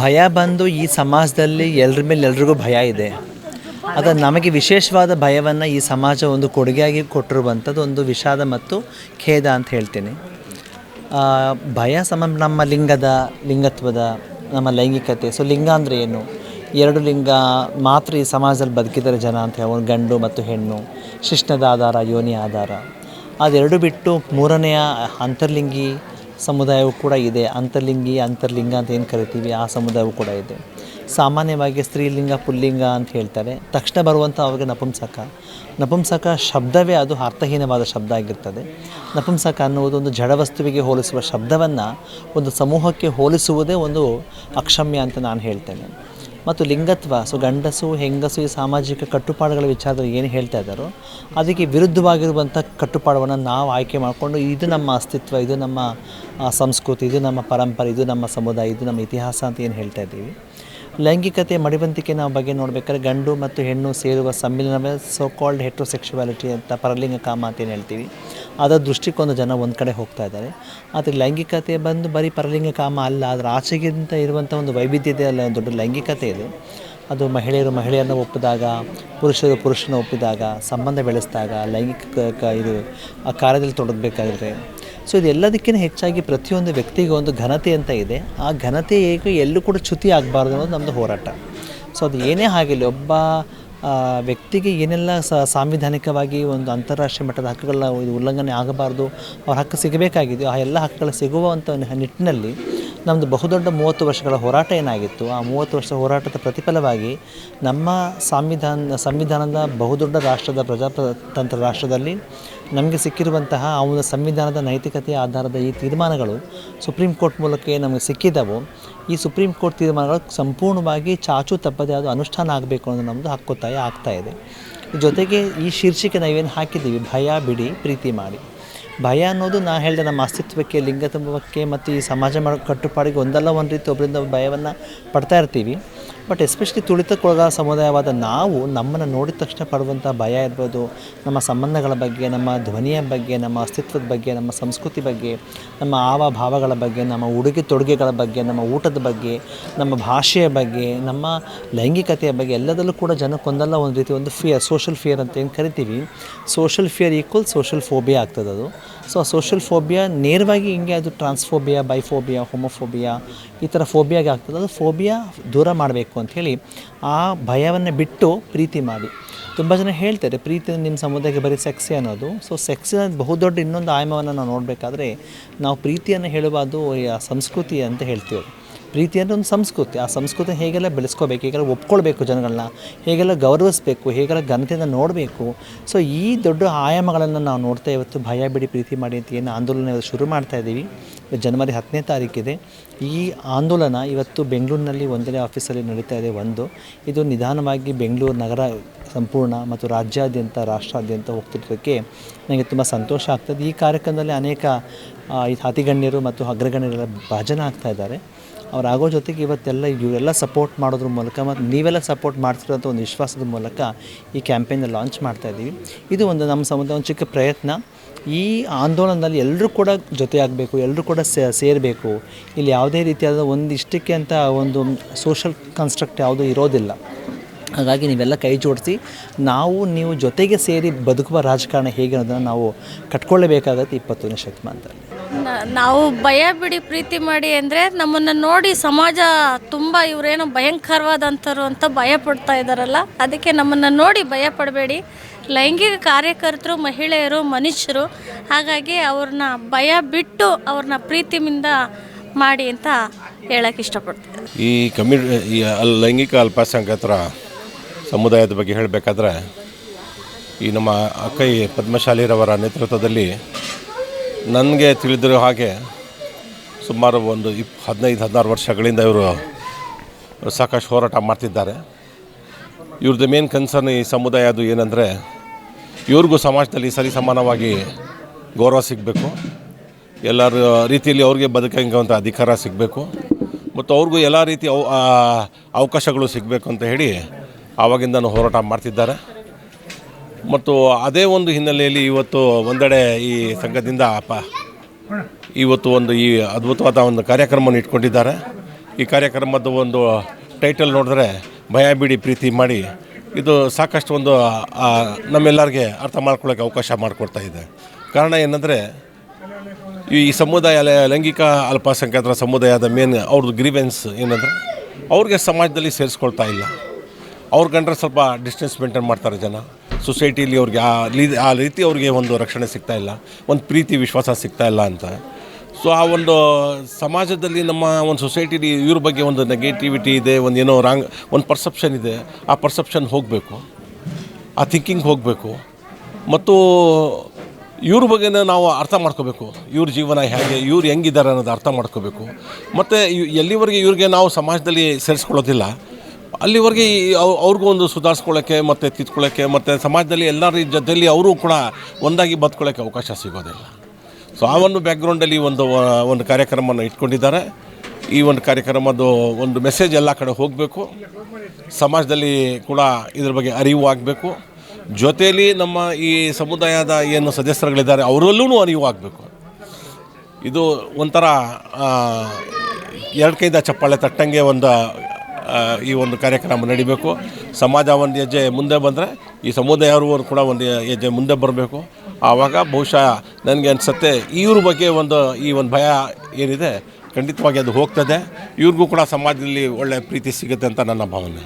ಭಯ ಬಂದು ಈ ಸಮಾಜದಲ್ಲಿ ಎಲ್ಲರ ಮೇಲೆ ಎಲ್ರಿಗೂ ಭಯ ಇದೆ. ಆದರೆ ನಮಗೆ ವಿಶೇಷವಾದ ಭಯವನ್ನು ಈ ಸಮಾಜ ಒಂದು ಕೊಡುಗೆಯಾಗಿ ಕೊಟ್ಟಿರುವಂಥದ್ದು ಒಂದು ವಿಷಾದ ಮತ್ತು ಖೇದ ಅಂತ ಹೇಳ್ತೀನಿ. ಭಯ ನಮ್ಮ ಲಿಂಗತ್ವದ ನಮ್ಮ ಲೈಂಗಿಕತೆ. ಸೊ ಲಿಂಗ ಅಂದರೆ ಏನು? ಎರಡು ಲಿಂಗ ಮಾತ್ರ ಈ ಸಮಾಜದಲ್ಲಿ ಬದುಕಿದರೆ ಜನ ಅಂತ ಹೇಳಿ, ಒಂದು ಗಂಡು ಮತ್ತು ಹೆಣ್ಣು, ಶಿಶ್ನದ ಆಧಾರ, ಯೋನಿ ಆಧಾರ. ಅದೆರಡು ಬಿಟ್ಟು ಮೂರನೆಯ ಅಂತರ್ಲಿಂಗಿ ಸಮುದಾಯವೂ ಕೂಡ ಇದೆ. ಅಂತರ್ಲಿಂಗ ಅಂತ ಏನು ಕರಿತೀವಿ ಆ ಸಮುದಾಯವೂ ಕೂಡ ಇದೆ. ಸಾಮಾನ್ಯವಾಗಿ ಸ್ತ್ರೀಲಿಂಗ ಪುಲ್ಲಿಂಗ ಅಂತ ಹೇಳ್ತಾರೆ. ತಕ್ಷಣ ಬರುವಂಥ ಅವ್ರಿಗೆ ನಪುಂಸಕ ಶಬ್ದವೇ ಅದು ಅರ್ಥಹೀನವಾದ ಶಬ್ದ ಆಗಿರ್ತದೆ. ನಪುಂಸಕ ಅನ್ನುವುದು ಒಂದು ಜಡವಸ್ತುವಿಗೆ ಹೋಲಿಸುವ ಶಬ್ದವನ್ನು ಒಂದು ಸಮೂಹಕ್ಕೆ ಹೋಲಿಸುವುದೇ ಒಂದು ಅಕ್ಷಮ್ಯ ಅಂತ ನಾನು ಹೇಳ್ತೇನೆ. ಮತ್ತು ಲಿಂಗತ್ವ, ಸೊ ಗಂಡಸು ಹೆಂಗಸು ಈ ಸಾಮಾಜಿಕ ಕಟ್ಟುಪಾಡುಗಳ ವಿಚಾರದಲ್ಲಿ ಏನು ಹೇಳ್ತಾ ಇದ್ದಾರೋ ಅದಕ್ಕೆ ವಿರುದ್ಧವಾಗಿರುವಂಥ ಕಟ್ಟುಪಾಡವನ್ನು ನಾವು ಆಯ್ಕೆ ಮಾಡಿಕೊಂಡು ಇದು ನಮ್ಮ ಅಸ್ತಿತ್ವ, ಇದು ನಮ್ಮ ಸಂಸ್ಕೃತಿ, ಇದು ನಮ್ಮ ಪರಂಪರೆ, ಇದು ನಮ್ಮ ಸಮುದಾಯ, ಇದು ನಮ್ಮ ಇತಿಹಾಸ ಅಂತ ಏನು ಹೇಳ್ತಾ ಇದ್ದೀವಿ. ಲೈಂಗಿಕತೆ ಮಡಿವಂತಿಕೆ ನಾವು ಬಗ್ಗೆ ನೋಡಬೇಕಾದ್ರೆ ಗಂಡು ಮತ್ತು ಹೆಣ್ಣು ಸೇರುವ ಸಮ್ಮಿಲನವೇ ಸೋ ಕಾಲ್ಡ್ ಹೆಟ್ರೋಸೆಕ್ಷುವಾಲಿಟಿ ಅಂತ, ಪರಲಿಂಗ ಕಾಮ ಅಂತ ಏನು ಹೇಳ್ತೀವಿ. ಅದರ ದೃಷ್ಟಿಕೋನ ಜನ ಒಂದು ಕಡೆ ಹೋಗ್ತಾ ಇದ್ದಾರೆ. ಆದರೆ ಲೈಂಗಿಕತೆ ಬಂದು ಬರೀ ಪರಲಿಂಗ ಕಾಮ ಅಲ್ಲ, ಅದರ ಆಚೆಗಿಂತ ಇರುವಂಥ ಒಂದು ವೈವಿಧ್ಯತೆ ಅಲ್ಲ, ಒಂದು ದೊಡ್ಡ ಲೈಂಗಿಕತೆ ಇದೆ. ಅದು ಮಹಿಳೆಯರನ್ನು ಒಪ್ಪಿದಾಗ, ಪುರುಷನ ಒಪ್ಪಿದಾಗ, ಸಂಬಂಧ ಬೆಳೆಸಿದಾಗ, ಲೈಂಗಿಕ ಇದು ಆ ಕಾರ್ಯದಲ್ಲಿ ತೊಡಗಬೇಕಾದ್ರೆ. ಸೊ ಇದೆಲ್ಲದಕ್ಕಿಂತ ಹೆಚ್ಚಾಗಿ ಪ್ರತಿಯೊಂದು ವ್ಯಕ್ತಿಗೆ ಒಂದು ಘನತೆ ಅಂತ ಇದೆ. ಆ ಘನತೆ ಹೇಗೆ ಎಲ್ಲೂ ಕೂಡ ಚ್ಯುತಿ ಆಗಬಾರ್ದು ಅನ್ನೋದು ನಮ್ಮದು ಹೋರಾಟ. ಸೊ ಅದು ಏನೇ ಆಗಿರಲಿ, ಒಬ್ಬ ವ್ಯಕ್ತಿಗೆ ಏನೆಲ್ಲ ಸಾಂವಿಧಾನಿಕವಾಗಿ ಒಂದು ಅಂತಾರಾಷ್ಟ್ರೀಯ ಮಟ್ಟದ ಹಕ್ಕುಗಳ ಉಲ್ಲಂಘನೆ ಆಗಬಾರ್ದು, ಅವ್ರ ಹಕ್ಕು ಸಿಗಬೇಕಾಗಿದೆಯೋ ಆ ಎಲ್ಲ ಹಕ್ಕುಗಳು ಸಿಗುವಂಥ ನಿಟ್ಟಿನಲ್ಲಿ ನಮ್ಮದು ಬಹುದೊಡ್ಡ 30 ವರ್ಷಗಳ ಹೋರಾಟ ಏನಾಗಿತ್ತು, ಆ 30 ವರ್ಷದ ಹೋರಾಟದ ಪ್ರತಿಫಲವಾಗಿ ನಮ್ಮ ಸಂವಿಧಾನದ ಬಹುದೊಡ್ಡ ರಾಷ್ಟ್ರದ ಪ್ರಜಾತಂತ್ರ ರಾಷ್ಟ್ರದಲ್ಲಿ ನಮಗೆ ಸಿಕ್ಕಿರುವಂತಹ ಆ ಒಂದು ಸಂವಿಧಾನದ ನೈತಿಕತೆಯ ಆಧಾರದ ಈ ತೀರ್ಮಾನಗಳು ಸುಪ್ರೀಂ ಕೋರ್ಟ್ ಮೂಲಕ ನಮಗೆ ಸಿಕ್ಕಿದ್ದವು. ಈ ಸುಪ್ರೀಂ ಕೋರ್ಟ್ ತೀರ್ಮಾನಗಳು ಸಂಪೂರ್ಣವಾಗಿ ಚಾಚು ತಪ್ಪದೆ ಅದು ಅನುಷ್ಠಾನ ಆಗಬೇಕು ಅನ್ನೋದು ನಮ್ಮದು ಹಕ್ಕೊತ್ತಾಯ ಆಗ್ತಾಯಿದೆ. ಜೊತೆಗೆ ಈ ಶೀರ್ಷಿಕೆ ನಾವೇನು ಹಾಕಿದ್ದೀವಿ, ಭಯ ಬಿಡಿ ಪ್ರೀತಿ ಮಾಡಿ. ಭಯ ಅನ್ನೋದು ನಾನು ಹೇಳಿದೆ ನಮ್ಮ ಅಸ್ತಿತ್ವಕ್ಕೆ, ಲಿಂಗತ್ವಕ್ಕೆ ಮತ್ತು ಈ ಸಮಾಜ ಕಟ್ಟುಪಾಡಿಗೆ ಒಂದಲ್ಲ ಒಂದು ರೀತಿ ಒಬ್ಬರಿಂದ ಭಯವನ್ನು ಪಡ್ತಾ ಇರ್ತೀವಿ. ಬಟ್ ಎಸ್ಪೆಷಲಿ ತುಳಿತಕ್ಕೊಳಗಾದ ಸಮುದಾಯವಾದ ನಾವು ನಮ್ಮನ್ನು ನೋಡಿದ ತಕ್ಷಣ ಪಡುವಂಥ ಭಯ ಇರ್ಬೋದು, ನಮ್ಮ ಸಂಬಂಧಗಳ ಬಗ್ಗೆ, ನಮ್ಮ ಧ್ವನಿಯ ಬಗ್ಗೆ, ನಮ್ಮ ಅಸ್ತಿತ್ವದ ಬಗ್ಗೆ, ನಮ್ಮ ಸಂಸ್ಕೃತಿ ಬಗ್ಗೆ, ನಮ್ಮ ಭಾವಗಳ ಬಗ್ಗೆ, ನಮ್ಮ ಉಡುಗೆ ತೊಡುಗೆಗಳ ಬಗ್ಗೆ, ನಮ್ಮ ಊಟದ ಬಗ್ಗೆ, ನಮ್ಮ ಭಾಷೆಯ ಬಗ್ಗೆ, ನಮ್ಮ ಲೈಂಗಿಕತೆಯ ಬಗ್ಗೆ ಎಲ್ಲದಲ್ಲೂ ಕೂಡ ಜನಕ್ಕೊಂದಲ್ಲ ಒಂದು ರೀತಿ ಒಂದು ಫಿಯರ್, ಸೋಷಲ್ ಫಿಯರ್ ಅಂತ ಏನು ಕರಿತೀವಿ. Social fear equal social phobia ಆಗ್ತದೆ ಅದು. ಸೊ ಆ ಸೋಷಲ್ ಫೋಬಿಯಾ ನೇರವಾಗಿ ಹಿಂಗೆ ಅದು ಟ್ರಾನ್ಸ್ಫೋಬಿಯಾ, ಬೈಫೋಬಿಯಾ, ಹೋಮೋಫೋಬಿಯಾ ಈ ಥರ ಫೋಬಿಯಾಗೆ ಆಗ್ತದೆ. ಅದು ಫೋಬಿಯಾ ದೂರ ಮಾಡಬೇಕು ಅಂಥೇಳಿ ಆ ಭಯವನ್ನು ಬಿಟ್ಟು ಪ್ರೀತಿ ಮಾಡಿ. ತುಂಬ ಜನ ಹೇಳ್ತಾರೆ ಪ್ರೀತಿ ನಿಮ್ಮ ಸಮುದಾಯಕ್ಕೆ ಬರೀ ಸೆಕ್ಸಿ ಅನ್ನೋದು. ಸೊ ಸೆಕ್ಸಿನ ಬಹುದೊಡ್ಡ ಇನ್ನೊಂದು ಆಯಾಮವನ್ನು ನಾವು ನೋಡಬೇಕಾದ್ರೆ ನಾವು ಪ್ರೀತಿಯನ್ನು ಹೇಳುವುದು ಸಂಸ್ಕೃತಿ ಅಂತ ಹೇಳ್ತೀವಿ. ಪ್ರೀತಿ ಅಂದರೆ ಒಂದು ಸಂಸ್ಕೃತಿ. ಆ ಸಂಸ್ಕೃತಿ ಹೇಗೆಲ್ಲ ಬೆಳೆಸ್ಕೋಬೇಕು, ಹೇಗೆಲ್ಲ ಒಪ್ಕೊಳ್ಬೇಕು, ಜನಗಳನ್ನ ಹೇಗೆಲ್ಲ ಗೌರವಿಸಬೇಕು, ಹೇಗೆಲ್ಲ ಘನತೆಯಿಂದ ನೋಡಬೇಕು. ಸೊ ಈ ದೊಡ್ಡ ಆಯಾಮಗಳನ್ನು ನಾವು ನೋಡ್ತಾ ಇವತ್ತು ಭಯ ಬಿಡಿ ಪ್ರೀತಿ ಮಾಡಿ ಅಂತ ಏನು ಆಂದೋಲನ ಶುರು ಮಾಡ್ತಾಯಿದ್ದೀವಿ. ಜನವರಿ 10ನೇ ತಾರೀಕಿದೆ. ಈ ಆಂದೋಲನ ಇವತ್ತು ಬೆಂಗಳೂರಿನಲ್ಲಿ ಒಂದನೇ ಆಫೀಸಲ್ಲಿ ನಡೀತಾ ಇದೆ. ಇದು ನಿಧಾನವಾಗಿ ಬೆಂಗಳೂರು ನಗರ ಸಂಪೂರ್ಣ ಮತ್ತು ರಾಜ್ಯಾದ್ಯಂತ, ರಾಷ್ಟ್ರಾದ್ಯಂತ ಹೋಗ್ತಿರೋದಕ್ಕೆ ನನಗೆ ತುಂಬ ಸಂತೋಷ ಆಗ್ತದೆ. ಈ ಕಾರ್ಯಕ್ರಮದಲ್ಲಿ ಅನೇಕ ಅತಿಗಣ್ಯರು ಮತ್ತು ಅಗ್ರಗಣ್ಯರೆಲ್ಲ ಭಾಜನ ಆಗ್ತಾಯಿದ್ದಾರೆ. ಅವರಾಗೋ ಜೊತೆಗೆ ಇವರೆಲ್ಲ ಸಪೋರ್ಟ್ ಮಾಡೋದ್ರ ಮೂಲಕ ಮತ್ತು ನೀವೆಲ್ಲ ಸಪೋರ್ಟ್ ಮಾಡ್ತಿರೋಂಥ ಒಂದು ವಿಶ್ವಾಸದ ಮೂಲಕ ಈ ಕ್ಯಾಂಪೇನ್ನ ಲಾಂಚ್ ಮಾಡ್ತಾಯಿದ್ದೀವಿ. ಇದು ಒಂದು ನಮ್ಮ ಸಮುದಾಯ ಒಂದು ಚಿಕ್ಕ ಪ್ರಯತ್ನ. ಈ ಆಂದೋಲನದಲ್ಲಿ ಎಲ್ಲರೂ ಕೂಡ ಜೊತೆಯಾಗಬೇಕು, ಎಲ್ಲರೂ ಕೂಡ ಸೇರಬೇಕು. ಇಲ್ಲಿ ಯಾವುದೇ ರೀತಿಯಾದ ಇಷ್ಟಕ್ಕೆ ಅಂತ ಒಂದು ಸೋಷಲ್ ಕನ್ಸ್ಟ್ರಕ್ಟ್ ಯಾವುದೂ ಇರೋದಿಲ್ಲ. ಹಾಗಾಗಿ ನೀವೆಲ್ಲ ಕೈ ಜೋಡಿಸಿ ನೀವು ಜೊತೆಗೆ ಸೇರಿ ಬದುಕುವ ರಾಜಕಾರಣ ಹೇಗೆ ಅನ್ನೋದನ್ನು ನಾವು ಕಟ್ಕೊಳ್ಳೇಬೇಕಾಗತ್ತೆ 21ನೇ ಶತಮಾನದಲ್ಲಿ. ನಾವು ಭಯ ಬಿಡಿ ಪ್ರೀತಿ ಮಾಡಿ ಅಂದರೆ ನಮ್ಮನ್ನು ನೋಡಿ ಸಮಾಜ ತುಂಬ ಇವರೇನೋ ಭಯಂಕರವಾದಂಥವ್ರು ಅಂತ ಭಯ ಪಡ್ತಾ ಇದ್ದಾರಲ್ಲ, ಅದಕ್ಕೆ ನಮ್ಮನ್ನು ನೋಡಿ ಭಯ ಪಡಬೇಡಿ. ಲೈಂಗಿಕ ಕಾರ್ಯಕರ್ತರು ಮಹಿಳೆಯರು ಮನುಷ್ಯರು, ಹಾಗಾಗಿ ಅವ್ರನ್ನ ಭಯ ಬಿಟ್ಟು ಅವ್ರನ್ನ ಪ್ರೀತಿಯಿಂದ ಮಾಡಿ ಅಂತ ಹೇಳೋಕ್ಕೆ ಇಷ್ಟಪಡ್ತೀನಿ. ಈ ಲೈಂಗಿಕ ಅಲ್ಪಸಂಖ್ಯಾತರ ಸಮುದಾಯದ ಬಗ್ಗೆ ಹೇಳಬೇಕಾದ್ರೆ ಈ ನಮ್ಮ ಅಕ್ಕೈ ಪದ್ಮಶಾಲಿರವರ ನೇತೃತ್ವದಲ್ಲಿ ನನಗೆ ತಿಳಿದಿರೋ ಹಾಗೆ ಸುಮಾರು ಒಂದು 15-16 ವರ್ಷಗಳಿಂದ ಇವರು ಸಾಕಷ್ಟು ಹೋರಾಟ ಮಾಡ್ತಿದ್ದಾರೆ. ಇವ್ರದ್ದು ಮೇನ್ ಕನ್ಸರ್ನ್ ಈ ಸಮುದಾಯ ಅದು ಏನಂದರೆ ಇವ್ರಿಗೂ ಸಮಾಜದಲ್ಲಿ ಸರಿಸಮಾನವಾಗಿ ಗೌರವ ಸಿಗಬೇಕು, ಎಲ್ಲರ ರೀತಿಯಲ್ಲಿ ಅವ್ರಿಗೆ ಬದುಕಂಥ ಅಧಿಕಾರ ಸಿಗಬೇಕು ಮತ್ತು ಅವ್ರಿಗೂ ಎಲ್ಲ ರೀತಿ ಅವಕಾಶಗಳು ಸಿಗಬೇಕು ಅಂತ ಹೇಳಿ ಆವಾಗಿಂದನೂ ಹೋರಾಟ ಮಾಡ್ತಿದ್ದಾರೆ. ಮತ್ತು ಅದೇ ಒಂದು ಹಿನ್ನೆಲೆಯಲ್ಲಿ ಇವತ್ತು ಒಂದೆಡೆ ಈ ಸಂಘದಿಂದ ಇವತ್ತು ಈ ಅದ್ಭುತವಾದ ಒಂದು ಕಾರ್ಯಕ್ರಮವನ್ನು ಇಟ್ಕೊಂಡಿದ್ದಾರೆ. ಈ ಕಾರ್ಯಕ್ರಮದ ಒಂದು ಟೈಟಲ್ ನೋಡಿದ್ರೆ ಭಯ ಬಿಡಿ ಪ್ರೀತಿ ಮಾಡಿ, ಇದು ಸಾಕಷ್ಟು ಒಂದು ನಮ್ಮೆಲ್ಲರಿಗೆ ಅರ್ಥ ಮಾಡ್ಕೊಳ್ಳೋಕ್ಕೆ ಅವಕಾಶ ಮಾಡಿಕೊಡ್ತಾ ಇದೆ. ಕಾರಣ ಏನಂದರೆ ಈ ಸಮುದಾಯ ಲೈಂಗಿಕ ಅಲ್ಪಸಂಖ್ಯಾತರ ಸಮುದಾಯದ ಮೇನ್ ಅವ್ರದ್ದು ಗ್ರೀವೆನ್ಸ್ ಏನಂದರೆ ಅವ್ರಿಗೆ ಸಮಾಜದಲ್ಲಿ ಸೇರಿಸ್ಕೊಳ್ತಾ ಇಲ್ಲ. ಅವ್ರ ಕಂಡ್ರೆ ಸ್ವಲ್ಪ ಡಿಸ್ಟೆನ್ಸ್ ಮೇಂಟೈನ್ ಮಾಡ್ತಾರೆ ಜನ. ಸೊಸೈಟಿಲಿ ಅವ್ರಿಗೆ ಆ ರೀತಿ ಅವ್ರಿಗೆ ಒಂದು ರಕ್ಷಣೆ ಸಿಗ್ತಾ ಇಲ್ಲ, ಒಂದು ಪ್ರೀತಿ ವಿಶ್ವಾಸ ಸಿಗ್ತಾ ಇಲ್ಲ ಅಂತ. ಸೊ ಆ ಒಂದು ಸಮಾಜದಲ್ಲಿ ನಮ್ಮ ಒಂದು ಸೊಸೈಟಿಲಿ ಇವ್ರ ಬಗ್ಗೆ ಒಂದು ನೆಗೆಟಿವಿಟಿ ಇದೆ, ಒಂದು ಏನೋ ರಾಂಗ್ ಒಂದು ಪರ್ಸೆಪ್ಷನ್ ಇದೆ. ಆ ಪರ್ಸೆಪ್ಷನ್ ಹೋಗಬೇಕು, ಆ ಥಿಂಕಿಂಗ್ ಹೋಗಬೇಕು. ಮತ್ತು ಇವ್ರ ಬಗ್ಗೆನೇ ನಾವು ಅರ್ಥ ಮಾಡ್ಕೋಬೇಕು. ಇವ್ರ ಜೀವನ ಹೇಗೆ, ಇವ್ರು ಹೆಂಗಿದ್ದಾರೆ ಅನ್ನೋದು ಅರ್ಥ ಮಾಡ್ಕೋಬೇಕು. ಮತ್ತು ಎಲ್ಲಿವರೆಗೆ ಇವ್ರಿಗೆ ನಾವು ಸಮಾಜದಲ್ಲಿ ಸೇರಿಸ್ಕೊಳ್ಳೋದಿಲ್ಲ ಅಲ್ಲಿವರೆಗೆ ಅವ್ರಿಗೂ ಒಂದು ಸುಧಾರಿಸ್ಕೊಳ್ಳೋಕ್ಕೆ ಮತ್ತು ತಿದ್ಕೊಳ್ಳೋಕ್ಕೆ ಮತ್ತು ಸಮಾಜದಲ್ಲಿ ಎಲ್ಲರ ಜೊತೆಯಲ್ಲಿ ಅವರು ಕೂಡ ಒಂದಾಗಿ ಬದುಕೊಳ್ಳೋಕ್ಕೆ ಅವಕಾಶ ಸಿಗೋದಿಲ್ಲ. ಸೊ ಆ ಒಂದು ಬ್ಯಾಕ್ಗ್ರೌಂಡಲ್ಲಿ ಒಂದು ಕಾರ್ಯಕ್ರಮವನ್ನು ಇಟ್ಕೊಂಡಿದ್ದಾರೆ. ಈ ಒಂದು ಕಾರ್ಯಕ್ರಮದ ಒಂದು ಮೆಸೇಜ್ ಎಲ್ಲ ಕಡೆ ಹೋಗಬೇಕು. ಸಮಾಜದಲ್ಲಿ ಕೂಡ ಇದ್ರ ಬಗ್ಗೆ ಅರಿವು ಆಗಬೇಕು. ಜೊತೆಯಲ್ಲಿ ನಮ್ಮ ಈ ಸಮುದಾಯದ ಏನು ಸದಸ್ಯರುಗಳಿದ್ದಾರೆ ಅವರಲ್ಲೂ ಅರಿವು ಆಗಬೇಕು. ಇದು ಒಂಥರ ಎರಡು ಕೈದ ಚಪ್ಪಾಳೆ ತಟ್ಟಂಗೆ ಈ ಒಂದು ಕಾರ್ಯಕ್ರಮ ನಡಿಬೇಕು. ಸಮಾಜ ಒಂದು ಹೆಜ್ಜೆ ಮುಂದೆ ಬಂದರೆ ಈ ಸಮುದಾಯವರು ಕೂಡ ಒಂದು ಹೆಜ್ಜೆ ಮುಂದೆ ಬರಬೇಕು. ಆವಾಗ ಬಹುಶಃ ನನಗೆ ಅನಿಸುತ್ತೆ ಇವ್ರ ಬಗ್ಗೆ ಈ ಒಂದು ಭಯ ಏನಿದೆ ಖಂಡಿತವಾಗಿ ಅದು ಹೋಗ್ತದೆ. ಇವ್ರಿಗೂ ಕೂಡ ಸಮಾಜದಲ್ಲಿ ಒಳ್ಳೆಯ ಪ್ರೀತಿ ಸಿಗುತ್ತೆ ಅಂತ ನನ್ನ ಭಾವನೆ.